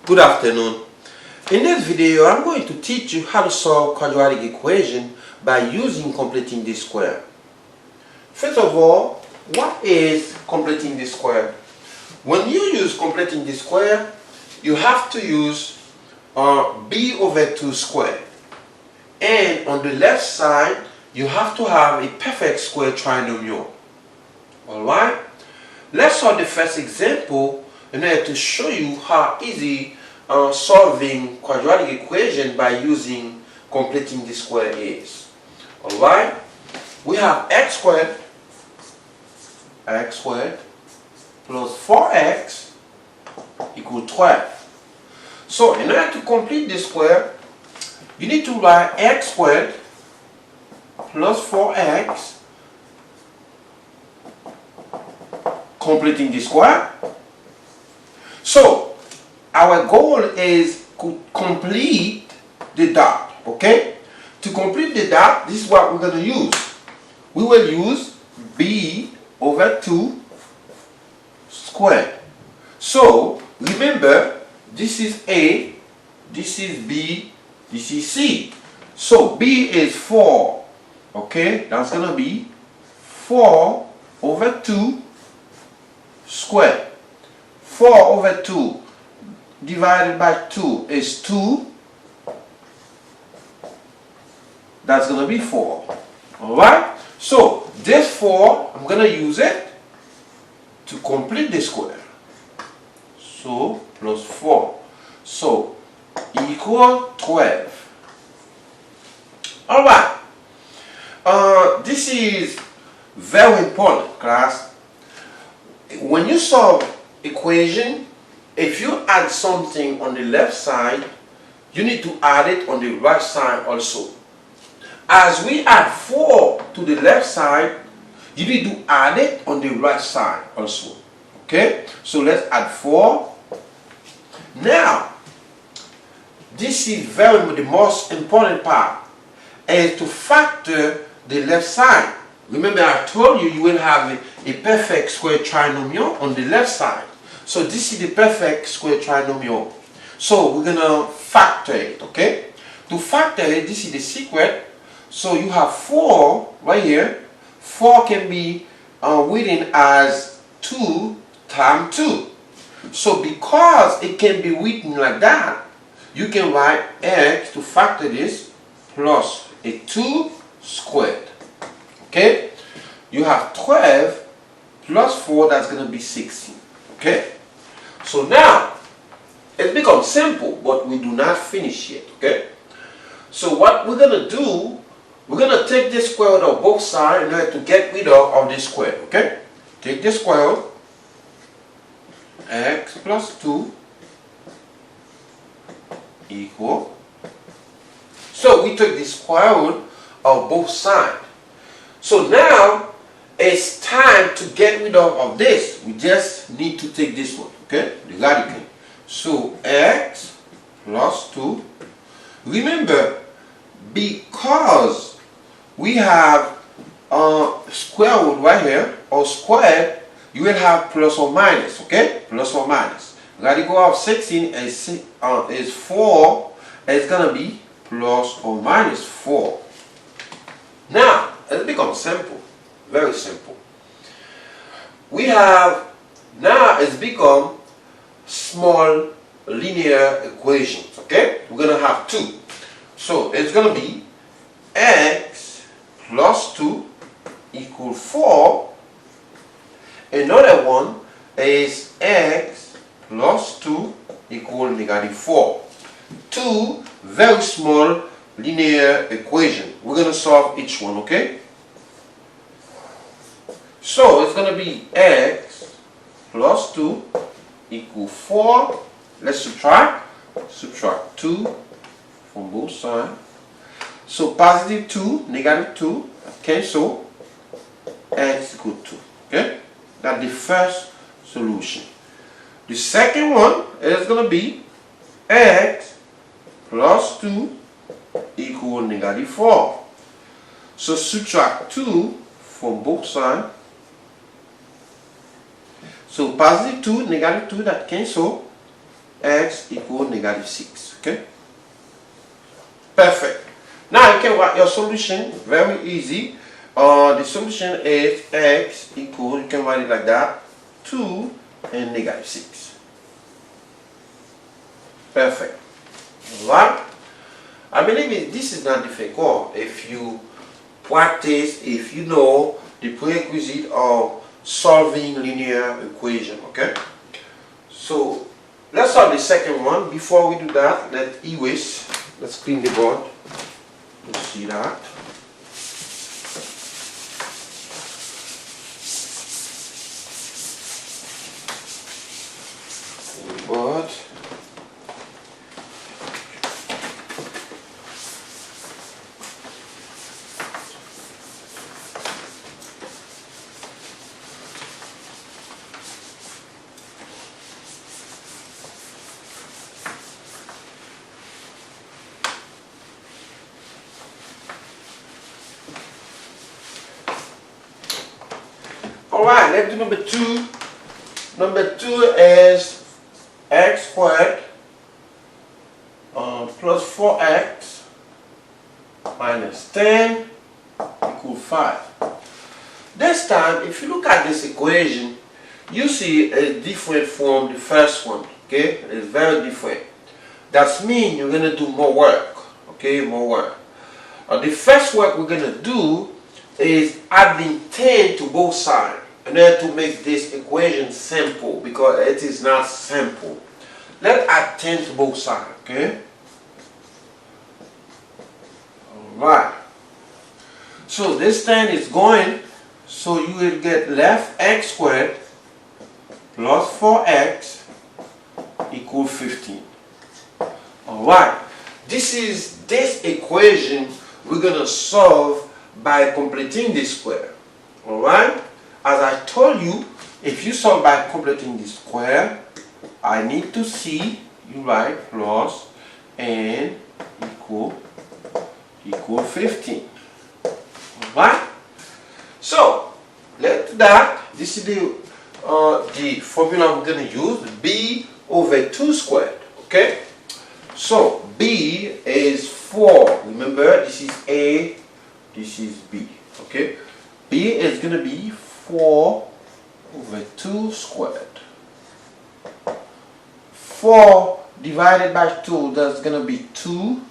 Good afternoon. In this video, I'm going to teach you how to solve quadratic equation by using completing the square. First of all, what is completing the square? When you use completing the square, you have to use b over 2 squared. And on the left side, you have to have a perfect square trinomial. Alright? Let's solve the first example in order to show you how easy solving quadratic equation by using completing the square is. Alright? We have x squared plus 4x equal 12. So in order to complete the square, you need to write x squared plus 4x completing the square. So our goal is to complete the dot. Okay? To complete the dot, this is what we're going to use. We will use b over 2 squared. So remember, this is a, this is b, this is c. So b is 4. Okay? That's going to be 4 over 2 squared. 4 over 2 divided by 2 is 2. That's going to be 4. Alright? So this 4, I'm going to use it to complete the square. So plus 4. So equal 12. Alright. This is very important, class. When you solve equation, if you add something on the left side, you need to add it on the right side also. As we add 4 to the left side, you need to add it on the right side also. Okay? So let's add 4. Now, this is the most important part, is to factor the left side. Remember, I told you will have a perfect square trinomial on the left side. So this is the perfect square trinomial. So we're going to factor it, okay? To factor it, this is the secret. So you have 4 right here. 4 can be written as 2 times 2. So because it can be written like that, you can write x to factor this plus a 2 squared. Okay? You have 12 plus 4, that's going to be 16. Okay? So now, it becomes simple, but we do not finish yet. Okay? So what we're going to do, we're going to take the square root of both sides in order to get rid of this square. Okay? Take the square root, x plus 2 equal. So we took the square root of both sides. So now it's time to get rid of this. We just need to take this one, okay? The radical. So x plus 2. Remember, because we have square root right here, or squared, you will have plus or minus, okay? Plus or minus. Radical of 16 is 4. It's going to be plus or minus 4. Now, it becomes simple. Very simple. We have, now it's become small linear equations, okay? We're going to have 2. So it's going to be x plus 2 equal 4. Another one is x plus 2 equal negative 4. 2 very small linear equation. We're going to solve each one, okay? So it's going to be x plus 2 equal 4. Let's subtract. Subtract 2 from both sides. So positive 2, negative 2, cancel. X equal 2. Okay? That's the first solution. The second one is going to be x plus 2 equal negative 4. So subtract 2 from both sides. So positive 2, negative 2, that cancel. x equals negative 6. Okay? Perfect. Now you can write your solution. Very easy. The solution is x equals, you can write it like that, 2 and negative 6. Perfect. Alright? I believe this is not difficult if you practice, if you know the prerequisite of solving linear equation. Okay? So let's solve the second one. Before we do that, let's erase. Let's clean the board. Let's see that. Board. Alright, let's do number 2. Number 2 is x squared plus 4x minus 10 equals 5. This time, if you look at this equation, you see it's different from the first one. Okay, it's very different. That means you're going to do more work. Okay, more work. The first work we're going to do is adding 10 to both sides in order to make this equation simple, because it is not simple. Let's add 10 to both sides. Okay. Alright. So this 10 is going, so you will get left x squared plus 4x equals 15. Alright. This equation we're going to solve by completing this square. Alright. As I told you, if you solve by completing this square, I need to see, you write plus n equal 15. Alright? So, let's do that. This is the formula we're going to use, b over 2 squared. Okay? So, b is 4. Remember, this is a, this is b. Okay? b is going to be 4 over 2 squared. 4 divided by 2, that's going to be 2.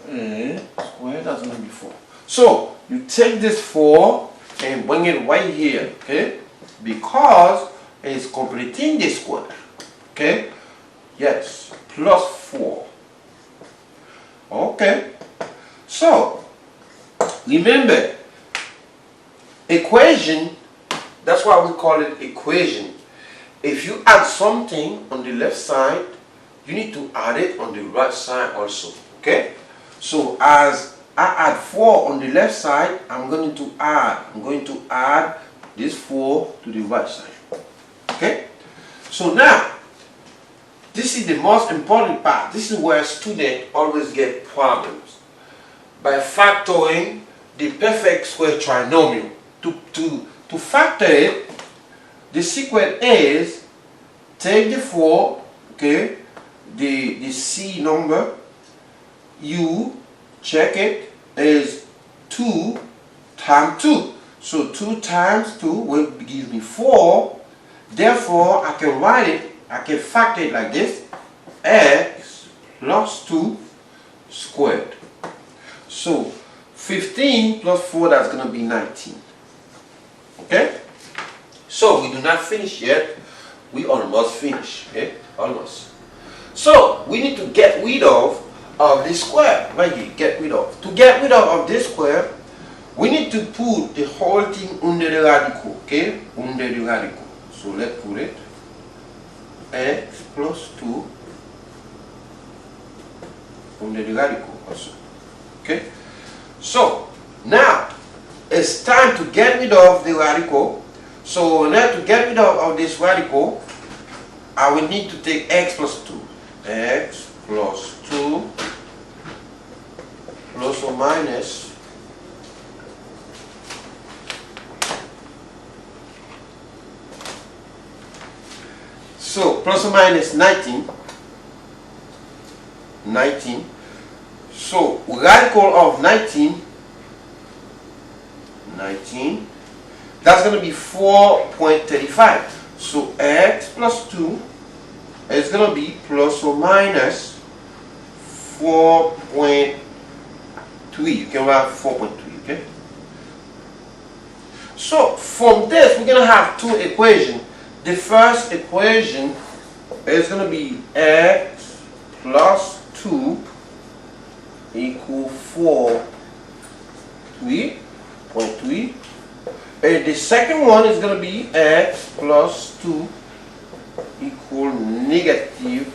And squared, that's going to be 4. So, you take this 4 and bring it right here. Okay? Because it's completing this square. Okay? Yes. Plus 4. Okay? So, remember, equation, that's why we call it equation. If you add something on the left side, you need to add it on the right side also. Okay? So as I add 4 on the left side, I'm going to add this 4 to the right side. Okay? So now, this is the most important part. This is where students always get problems. By factoring the perfect square trinomial. To factor it, the secret is take the 4, okay, the C number, you check it is 2 times 2. So 2 times 2 will give me 4. Therefore, I can write it, I can factor it like this, x plus 2 squared. So 15 plus 4, that's going to be 19. Okay? So we do not finish yet. We almost finish. Okay? Almost. So we need to get rid of this square. Right here. Get rid of. To get rid of this square, we need to put the whole thing under the radical. Okay? Under the radical. So let's put it. X plus 2 under the radical also. Okay? So now it's time to get rid of the radical. So in order to get rid of this radical, I will need to take x plus 2. X plus 2 plus or minus So plus or minus 19. 19. So radical of 19. 19. That's going to be 4.35. So x plus 2 is going to be plus or minus 4.3. You can write 4.3, okay? So from this, we're going to have two equations. The first equation is going to be x plus 2 equal 4.3. And the second one is going to be x plus 2 equal negative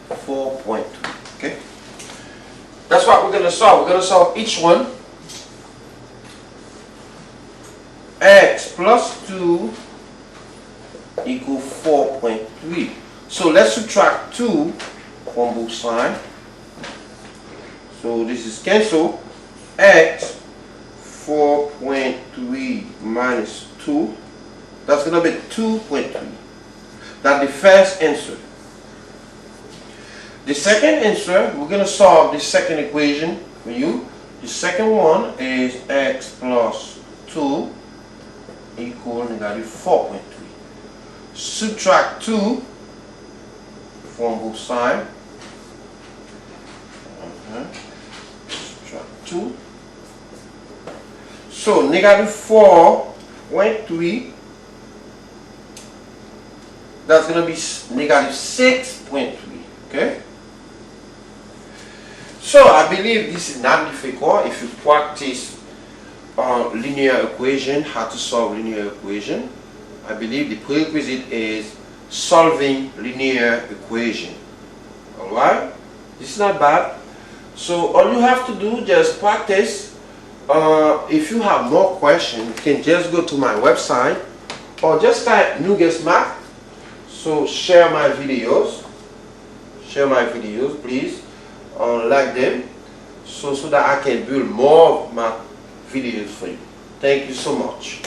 4.2. Okay? That's what we're going to solve. We're going to solve each one. X plus 2 equal 4.3. So let's subtract 2 from both sides. So this is cancel. X 4.3 minus 2. That's going to be 2.3. That's the first answer. The second answer, we're going to solve the second equation for you. The second one is x plus 2 equal negative 4.3. Subtract 2 from both sides. Subtract 2. So negative 4.3. That's going to be negative 6.3. Okay? So I believe this is not difficult if you practice linear equation, how to solve linear equation. I believe the prerequisite is solving linear equation. Alright? This is not bad. So all you have to do, just practice. If you have more questions, you can just go to my website or just type Nugas Math. So share my videos. Share my videos, please. Like them. So that I can build more of my videos for you. Thank you so much.